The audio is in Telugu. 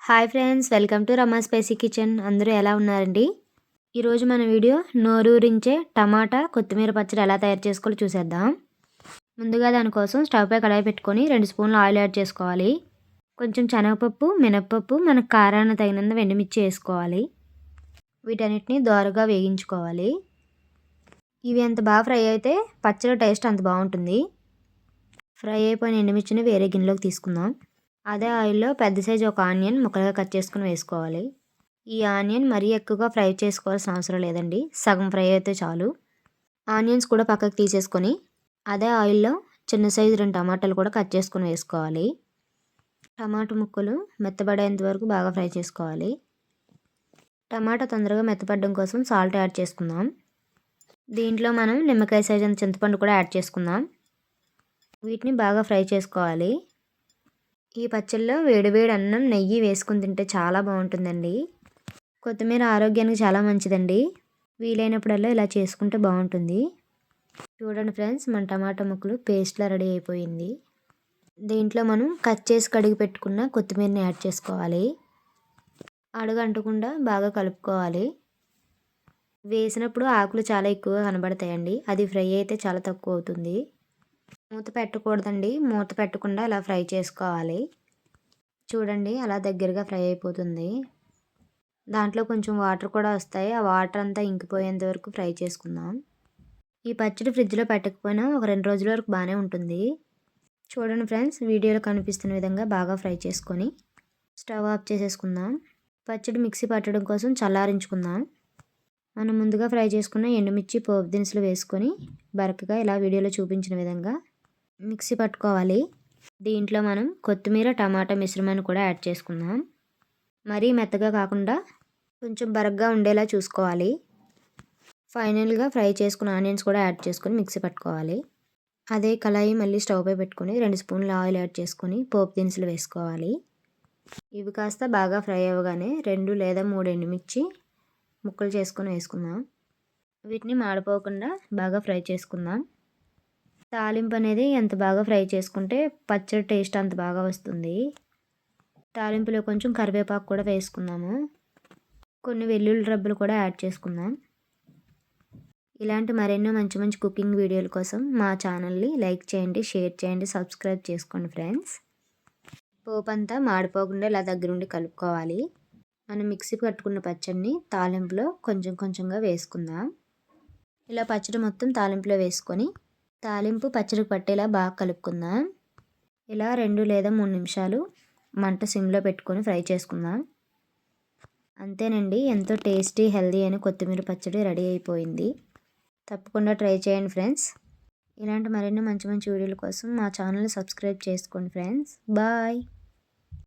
Hi friends, welcome to Rama spicy kitchen. అందరూ ఎలా ఉన్నారండి? ఈరోజు మన వీడియో నోరూరించే టమాటా కొత్తిమీర పచ్చడి ఎలా తయారు చేసుకోవాలో చూసేద్దాం. ముందుగా దానికోసం స్టవ్ పై కడాయి పెట్టుకొని 2 స్పూన్లు ఆయిల్ యాడ్ చేసుకోవాలి. కొంచెం శనగపప్పు, మినప్పప్పు, మన కారాన్ని తగినంత ఎండుమిర్చి వేసుకోవాలి. వీటన్నిటిని దోరగా వేగించుకోవాలి. ఇవి ఎంత బాగా ఫ్రై అయితే పచ్చడి టేస్ట్ అంత బాగుంటుంది. ఫ్రై అయిపోయిన ఎండుమిర్చిని వేరే గిన్నెలోకి తీసుకుందాం. అదే ఆయిల్లో పెద్ద సైజు ఒక ఆనియన్ ముక్కలుగా కట్ చేసుకుని వేసుకోవాలి. ఈ ఆనియన్ మరీ ఎక్కువగా ఫ్రై చేసుకోవాల్సిన అవసరం లేదండి, సగం ఫ్రై అయితే చాలు. ఆనియన్స్ కూడా పక్కకు తీసేసుకొని అదే ఆయిల్లో చిన్న సైజు 2 టమాటాలు కూడా కట్ చేసుకుని వేసుకోవాలి. టమాటా ముక్కలు మెత్తబడేంత వరకు బాగా ఫ్రై చేసుకోవాలి. టమాటా తొందరగా మెత్తపడడం కోసం సాల్ట్ యాడ్ చేసుకుందాం. దీంట్లో మనం నిమ్మకాయ సైజు అంత చింతపండు కూడా యాడ్ చేసుకుందాం. వీటిని బాగా ఫ్రై చేసుకోవాలి. ఈ పచ్చళ్ళలో వేడివేడి అన్నం నెయ్యి వేసుకుని తింటే చాలా బాగుంటుందండి. కొత్తిమీర ఆరోగ్యానికి చాలా మంచిదండి. వీలైనప్పుడల్లా ఇలా చేసుకుంటే బాగుంటుంది. చూడండి ఫ్రెండ్స్, మన టమాటా ముక్కలు పేస్ట్లా రెడీ అయిపోయింది. దీంట్లో మనం కట్ చేసి కడిగి పెట్టుకున్న కొత్తిమీరని యాడ్ చేసుకోవాలి. అడుగు అంటకుండా బాగా కలుపుకోవాలి. వేసినప్పుడు ఆకులు చాలా ఎక్కువగా కనబడతాయండి, అది ఫ్రై అయితే చాలా తక్కువ అవుతుంది. మూత పెట్టకూడదండి, మూత పెట్టకుండా అలా ఫ్రై చేసుకోవాలి. చూడండి, అలా దగ్గరగా ఫ్రై అయిపోతుంది. దాంట్లో కొంచెం వాటర్ కూడా వస్తాయి. ఆ వాటర్ అంతా ఇంకిపోయేంత వరకు ఫ్రై చేసుకుందాం. ఈ పచ్చడి ఫ్రిడ్జ్లో పెట్టకపోయినా ఒక 2 రోజుల వరకు బాగానే ఉంటుంది. చూడండి ఫ్రెండ్స్, వీడియోలో కనిపిస్తున్న విధంగా బాగా ఫ్రై చేసుకొని స్టవ్ ఆఫ్ చేసేసుకుందాం. పచ్చడి మిక్సీ పట్టడం కోసం చల్లారించుకుందాం. మనం ముందుగా ఫ్రై చేసుకున్న ఎండుమిర్చి, పోపు దినుసులు వేసుకొని బరకగా ఇలా వీడియోలో చూపించిన విధంగా మిక్సీ పట్టుకోవాలి. దీంట్లో మనం కొత్తిమీర, టమాటా మిశ్రమాన్ని కూడా యాడ్ చేసుకుందాం. మరీ మెత్తగా కాకుండా కొంచెం బరగ్గా ఉండేలా చూసుకోవాలి. ఫైనల్గా ఫ్రై చేసుకున్న ఆనియన్స్ కూడా యాడ్ చేసుకొని మిక్సీ పట్టుకోవాలి. అదే కళాయి మళ్ళీ స్టవ్ పై పెట్టుకొని 2 స్పూన్ల ఆయిల్ యాడ్ చేసుకొని పోపు దినుసులు వేసుకోవాలి. ఇవి కాస్త బాగా ఫ్రై అవ్వగానే 2 లేదా 3 ఎండుమిర్చి ముక్కలు చేసుకొని వేసుకుందాం. వీటిని మాడిపోకుండా బాగా ఫ్రై చేసుకుందాం. తాలింపు అనేది ఎంత బాగా ఫ్రై చేసుకుంటే పచ్చడి టేస్ట్ అంత బాగా వస్తుంది. తాలింపులో కొంచెం కరివేపాకు కూడా వేసుకుందాము. కొన్ని వెల్లుల్లి రబ్బలు కూడా యాడ్ చేసుకుందాం. ఇలాంటి మరెన్నో మంచి మంచి కుకింగ్ వీడియోల కోసం మా ఛానల్ని లైక్ చేయండి, షేర్ చేయండి, సబ్స్క్రైబ్ చేసుకోండి ఫ్రెండ్స్. పోపు అంతా మాడిపోకుండా ఇలా దగ్గరుండి కలుపుకోవాలి. మనం మిక్సీ పట్టుకున్న పచ్చడిని తాలింపులో కొంచెం కొంచెంగా వేసుకుందాం. ఇలా పచ్చడి మొత్తం తాలింపులో వేసుకొని తాలింపు పచ్చడికి పట్టేలా బాగా కలుపుకుందాం. ఇలా 2 లేదా 3 నిమిషాలు మంట సిమ్లో పెట్టుకొని ఫ్రై చేసుకుందాం. అంతేనండి, ఎంతో టేస్టీ, హెల్దీ అయిన కొత్తిమీర పచ్చడి రెడీ అయిపోయింది. తప్పకుండా ట్రై చేయండి ఫ్రెండ్స్. ఇలాంటి మరెన్నో మంచి మంచి వీడియోల కోసం మా ఛానల్ని సబ్స్క్రైబ్ చేసుకోండి ఫ్రెండ్స్. బాయ్.